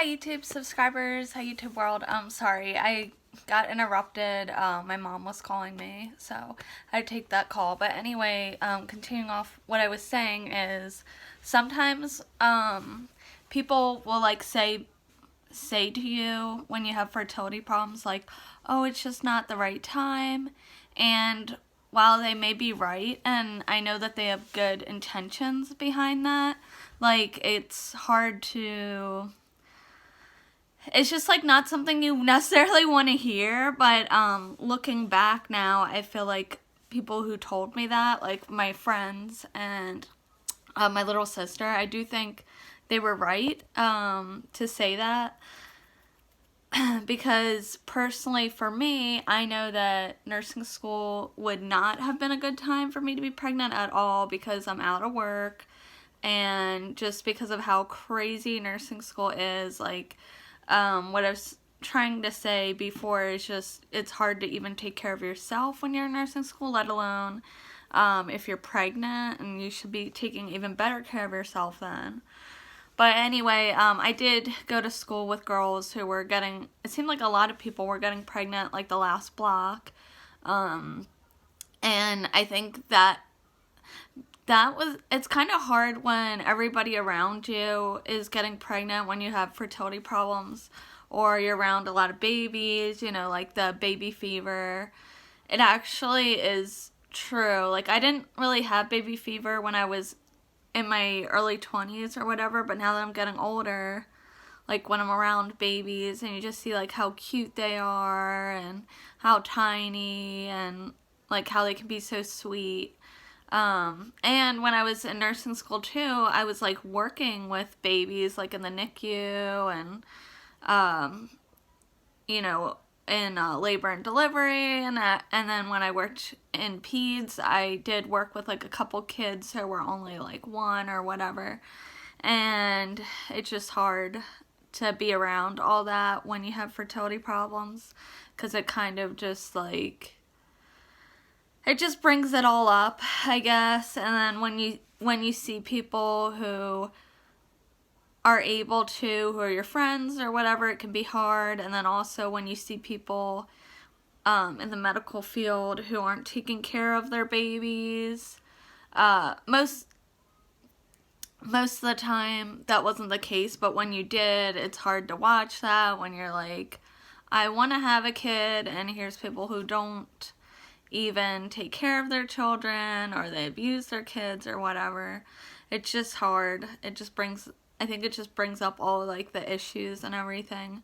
Hi YouTube subscribers, hi YouTube world. Sorry, I got interrupted. My mom was calling me, so I had to take that call. But anyway, continuing off, what I was saying is sometimes people will like say to you when you have fertility problems like, oh, it's just not the right time. And while they may be right, and I know that they have good intentions behind that, like it's just like not something you necessarily want to hear. But looking back now, I feel like people who told me that, like my friends and my little sister, I do think they were right to say that. Because personally for me, I know that nursing school would not have been a good time for me to be pregnant at all, because I'm out of work and just because of how crazy nursing school is. Like what I was trying to say before is just it's hard to even take care of yourself when you're in nursing school, let alone if you're pregnant, and you should be taking even better care of yourself then. But anyway, I did go to school with girls who were getting, it seemed like a lot of people were getting pregnant like the last block. And I think it's kind of hard when everybody around you is getting pregnant when you have fertility problems, or you're around a lot of babies, like the baby fever. It actually is true. Like, I didn't really have baby fever when I was in my early 20s or whatever, but now that I'm getting older, like when I'm around babies and you just see like how cute they are and how tiny and like how they can be so sweet. And when I was in nursing school too, I was like working with babies like in the NICU and you know, in labor and delivery, and then when I worked in peds, I did work with like a couple kids who were only like 1 or whatever, and it's just hard to be around all that when you have fertility problems, because it kind of just like, it just brings it all up, I guess. And then when you see people who are able to, who are your friends or whatever, it can be hard. And then also when you see people in the medical field who aren't taking care of their babies, most of the time that wasn't the case, but when you did, it's hard to watch that when you're like, I want to have a kid, and here's people who don't even take care of their children, or they abuse their kids or whatever. It's just hard. I think it just brings up all like the issues and everything.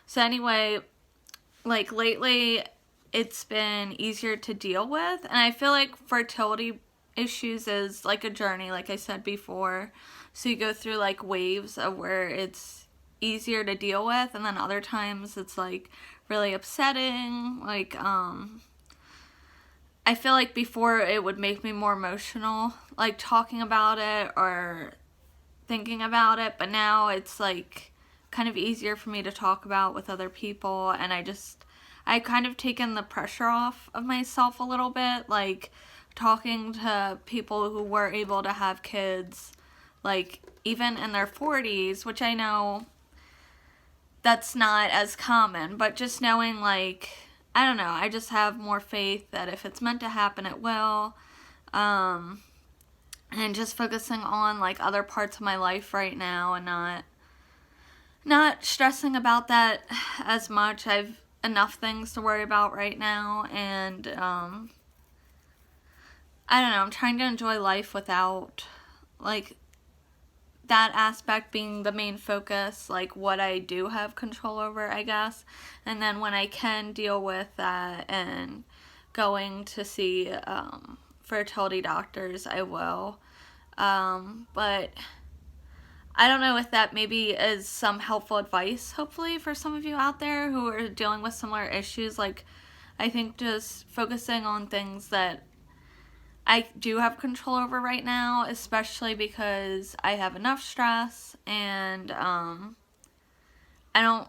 So anyway, like lately it's been easier to deal with, and I feel like fertility issues is like a journey, like I said before. So you go through like waves of where it's easier to deal with, and then other times it's like really upsetting. Like I feel like before it would make me more emotional, like talking about it or thinking about it, but now it's like kind of easier for me to talk about with other people, and I kind of taken the pressure off of myself a little bit, like talking to people who were able to have kids like even in their 40s, which I know that's not as common, but just knowing, like, I don't know, I just have more faith that if it's meant to happen, it will. And just focusing on like other parts of my life right now, and not stressing about that as much. I've enough things to worry about right now, and I don't know, I'm trying to enjoy life without like that aspect being the main focus, like what I do have control over, I guess. And then when I can deal with that and going to see fertility doctors, I will. But I don't know if that maybe is some helpful advice, hopefully, for some of you out there who are dealing with similar issues. Like, I think just focusing on things that I do have control over right now, especially because I have enough stress, and I don't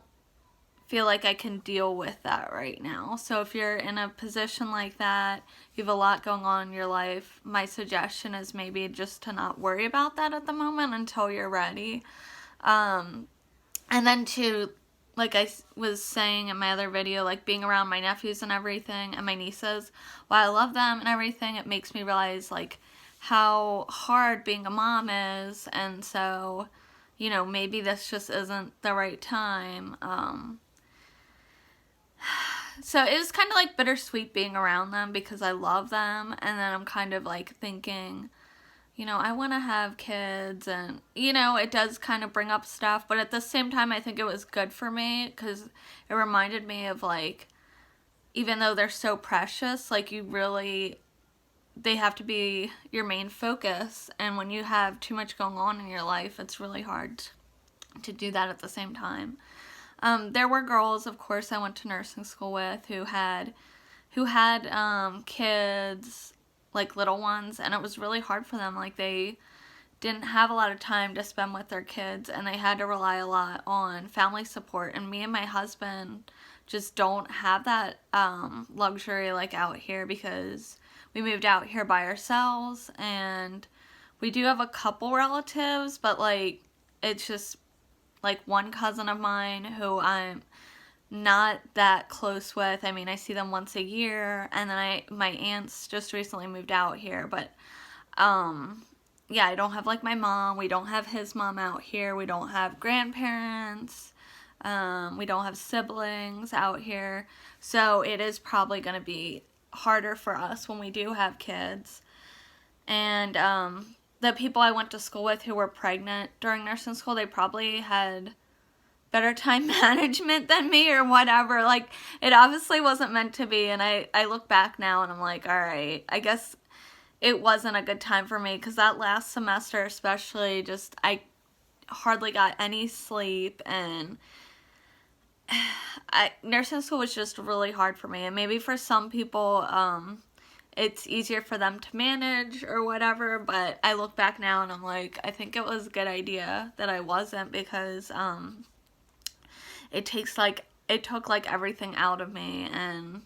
feel like I can deal with that right now. So if you're in a position like that, you have a lot going on in your life, my suggestion is maybe just to not worry about that at the moment until you're ready. And then to, like I was saying in my other video, like being around my nephews and everything and my nieces, while I love them and everything, it makes me realize like how hard being a mom is. And so, you know, maybe this just isn't the right time. So it was kind of like bittersweet being around them because I love them, and then I'm kind of like thinking, you know, I want to have kids, and, you know, it does kind of bring up stuff, but at the same time, I think it was good for me because it reminded me of, like, even though they're so precious, like, they have to be your main focus, and when you have too much going on in your life, it's really hard to do that at the same time. There were girls, of course, I went to nursing school with who had kids, like little ones, and it was really hard for them. Like, they didn't have a lot of time to spend with their kids, and they had to rely a lot on family support. And me and my husband just don't have that luxury like out here because we moved out here by ourselves, and we do have a couple relatives, but like it's just like one cousin of mine who I'm not that close with. I mean, I see them once a year, and then my aunts just recently moved out here, but yeah, I don't have like my mom. We don't have his mom out here. We don't have grandparents. We don't have siblings out here. So it is probably going to be harder for us when we do have kids. And the people I went to school with who were pregnant during nursing school, they probably had better time management than me or whatever. Like, it obviously wasn't meant to be, and I look back now and I'm like, all right, I guess it wasn't a good time for me, because that last semester especially, just I hardly got any sleep, and nursing school was just really hard for me. And maybe for some people it's easier for them to manage or whatever, but I look back now and I'm like, I think it was a good idea that I wasn't, because it took like everything out of me, and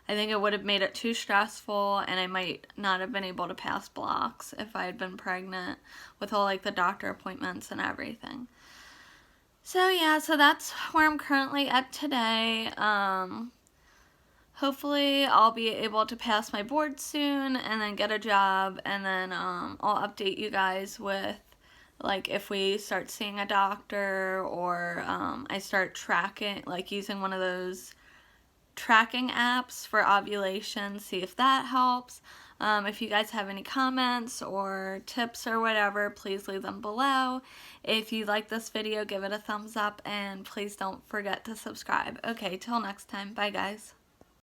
I think it would have made it too stressful, and I might not have been able to pass blocks if I had been pregnant with all like the doctor appointments and everything. So yeah, so that's where I'm currently at today. Hopefully I'll be able to pass my board soon and then get a job, and then I'll update you guys with like if we start seeing a doctor, or I start tracking, like using one of those tracking apps for ovulation, see if that helps. If you guys have any comments or tips or whatever, please leave them below. If you like this video, give it a thumbs up, and please don't forget to subscribe. Okay, till next time. Bye, guys.